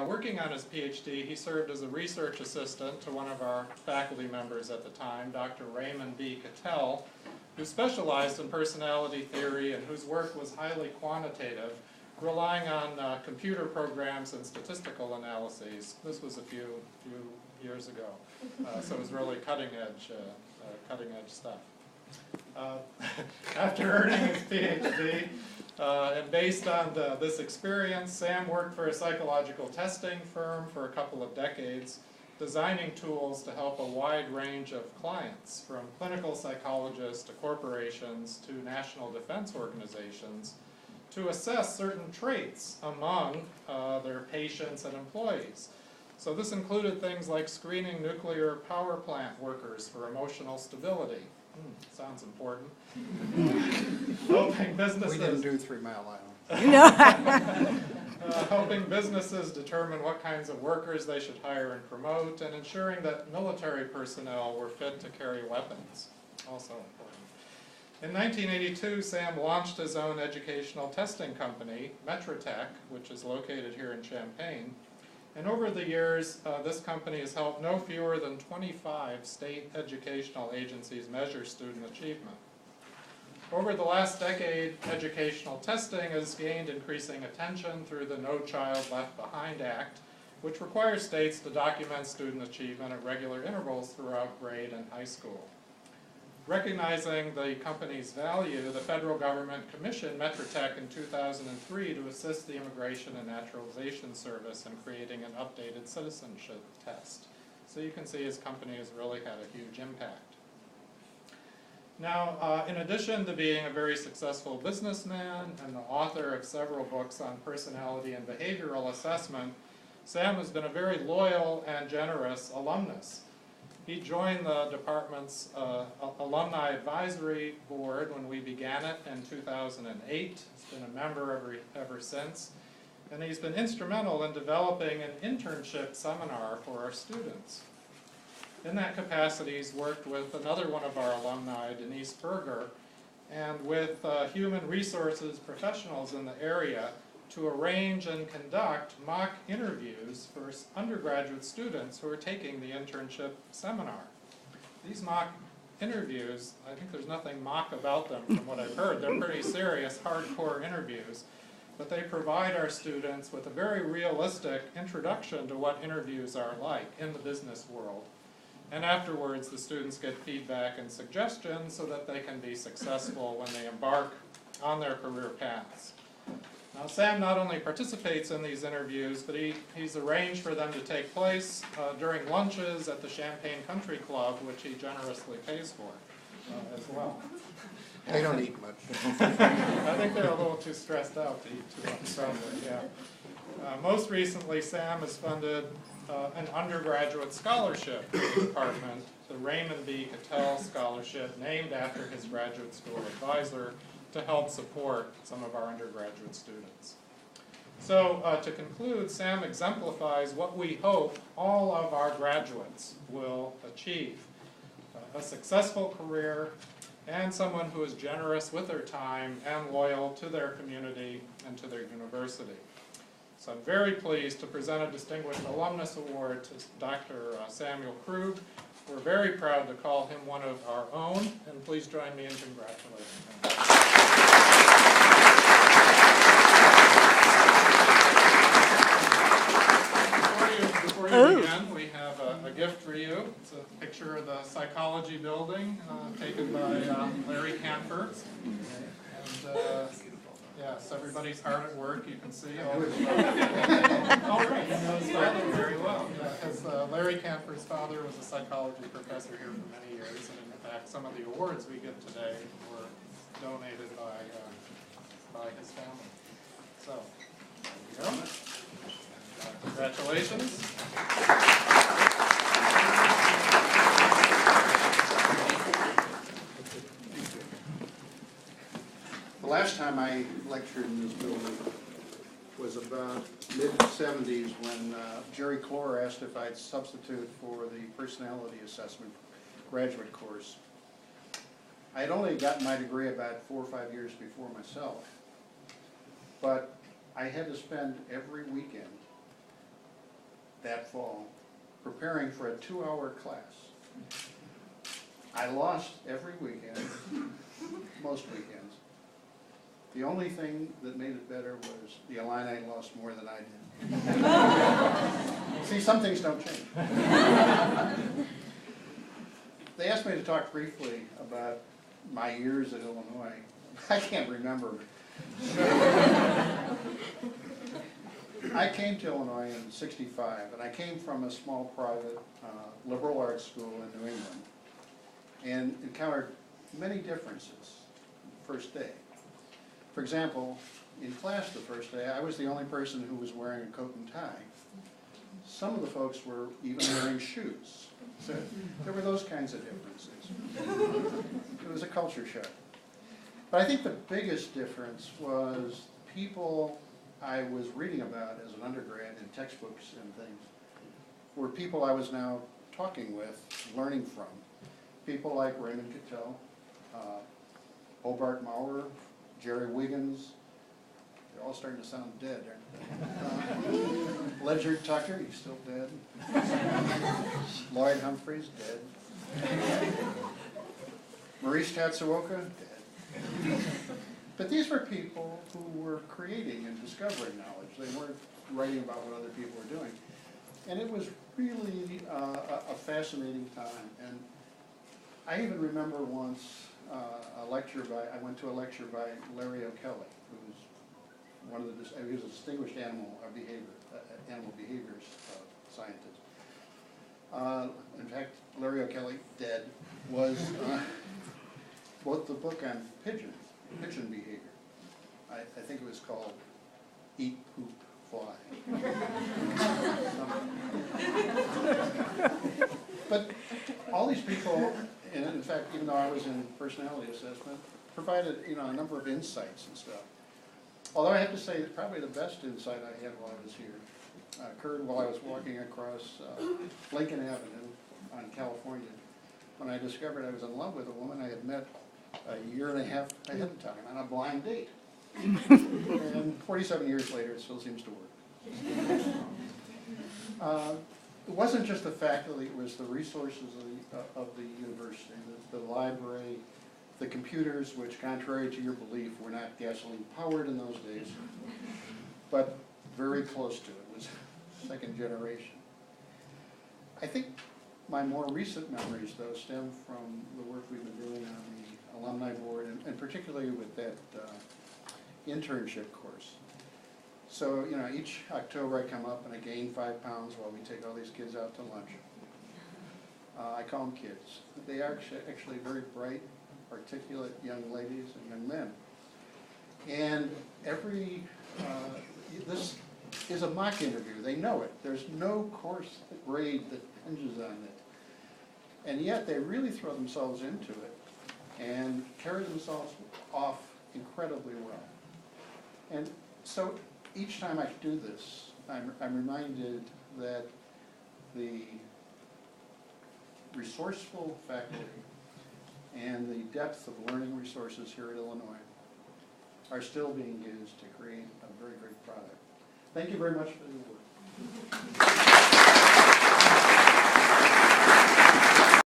Working on his PhD, he served as a research assistant to one of our faculty members at the time, Dr. Raymond B. Cattell, who specialized in personality theory and whose work was highly quantitative, relying on computer programs and statistical analyses. This was a few years ago, so it was really cutting edge stuff. After earning his PhD, and based on this experience, Sam worked for a psychological testing firm for a couple of decades, designing tools to help a wide range of clients, from clinical psychologists to corporations to national defense organizations, to assess certain traits among their patients and employees. So this included things like screening nuclear power plant workers for emotional stability. Sounds important. Helping businesses. We didn't do 3 Mile Island. Helping businesses determine what kinds of workers they should hire and promote, and ensuring that military personnel were fit to carry weapons. Also important. In 1982, Sam launched his own educational testing company, Metratech, which is located here in Champaign. And over the years, this company has helped no fewer than 25 state educational agencies measure student achievement. Over the last decade, educational testing has gained increasing attention through the No Child Left Behind Act, which requires states to document student achievement at regular intervals throughout grade and high school. Recognizing the company's value, the federal government commissioned Metratech in 2003 to assist the Immigration and Naturalization Service in creating an updated citizenship test. So you can see his company has really had a huge impact. Now, in addition to being a very successful businessman and the author of several books on personality and behavioral assessment, Sam has been a very loyal and generous alumnus. He joined the department's Alumni Advisory Board when we began it in 2008. He's been a member ever since. And he's been instrumental in developing an internship seminar for our students. In that capacity, he's worked with another one of our alumni, Denise Berger, and with human resources professionals in the area to arrange and conduct mock interviews for undergraduate students who are taking the internship seminar. These mock interviews, I think there's nothing mock about them from what I've heard. They're pretty serious, hardcore interviews, but they provide our students with a very realistic introduction to what interviews are like in the business world. And afterwards, the students get feedback and suggestions so that they can be successful when they embark on their career paths. Now, Sam not only participates in these interviews, but he's arranged for them to take place during lunches at the Champaign Country Club, which he generously pays for as well. They don't eat much. I think they're a little too stressed out to eat too much, probably, yeah. Most recently, Sam has funded an undergraduate scholarship in the department, the Raymond B. Cattell Scholarship, named after his graduate school advisor, to help support some of our undergraduate students. So to conclude, Sam exemplifies what we hope all of our graduates will achieve: a successful career and someone who is generous with their time and loyal to their community and to their university. So I'm very pleased to present a Distinguished Alumnus Award to Dr. Samuel Krug. We're very proud to call him one of our own, and please join me in congratulating him. Before you begin, we have a gift for you. It's a picture of the psychology building taken by Larry Canfer. And yes, everybody's hard at work. You can see all the all right, he knows father very well. Because Larry Canfer's father was a psychology professor here for many years, and in fact, some of the awards we give today were donated by his family. So, there you go. Congratulations. The last time I lectured in this building was about mid-70s when Jerry Clore asked if I'd substitute for the personality assessment graduate course. I had only gotten my degree about 4 or 5 years before myself, but I had to spend every weekend that fall, preparing for a 2-hour class. I lost every weekend, most weekends. The only thing that made it better was the Illini lost more than I did. See, some things don't change. They asked me to talk briefly about my years at Illinois. I can't remember. I came to Illinois in '65, and I came from a small private liberal arts school in New England, and encountered many differences the first day. For example, in class the first day, I was the only person who was wearing a coat and tie. Some of the folks were even wearing shoes. So there were those kinds of differences. It was a culture shock. But I think the biggest difference was people I was reading about as an undergrad in textbooks and things were people I was now talking with, learning from. People like Raymond Cattell, Hobart Maurer, Jerry Wiggins. They're all starting to sound dead, aren't they? Ledyard Tucker, he's still dead. Lloyd Humphreys, dead. Maurice Tatsuoka, dead. But these were people who were creating and discovering knowledge. They weren't writing about what other people were doing. And it was really a fascinating time. And I even remember once I went to a lecture by Larry O'Kelly, who was he was a distinguished animal behaviors scientist. In fact, Larry O'Kelly, dead, wrote the book on pigeon behavior. I think it was called Eat, Poop, Fly. But all these people, and in fact, even though I was in personality assessment, provided a number of insights and stuff. Although I have to say that probably the best insight I had while I was here occurred while I was walking across Lincoln Avenue on California, when I discovered I was in love with a woman I had met a year and a half ahead of time on a blind date. And 47 years later, it still seems to work. It wasn't just the faculty, it was the resources of the university, the library, the computers, which, contrary to your belief, were not gasoline powered in those days, but very close to it. It was second generation. I think my more recent memories, though, stem from the work we've been doing on the alumni board, and particularly with that internship course. So, each October I come up and I gain 5 pounds while we take all these kids out to lunch. I call them kids. They are actually very bright, articulate young ladies and young men. And this is a mock interview. They know it. There's no course grade that hinges on it. And yet they really throw themselves into it and carry themselves off incredibly well. And so each time I do this, I'm reminded that the resourceful faculty and the depth of learning resources here at Illinois are still being used to create a very great product. Thank you very much for your work.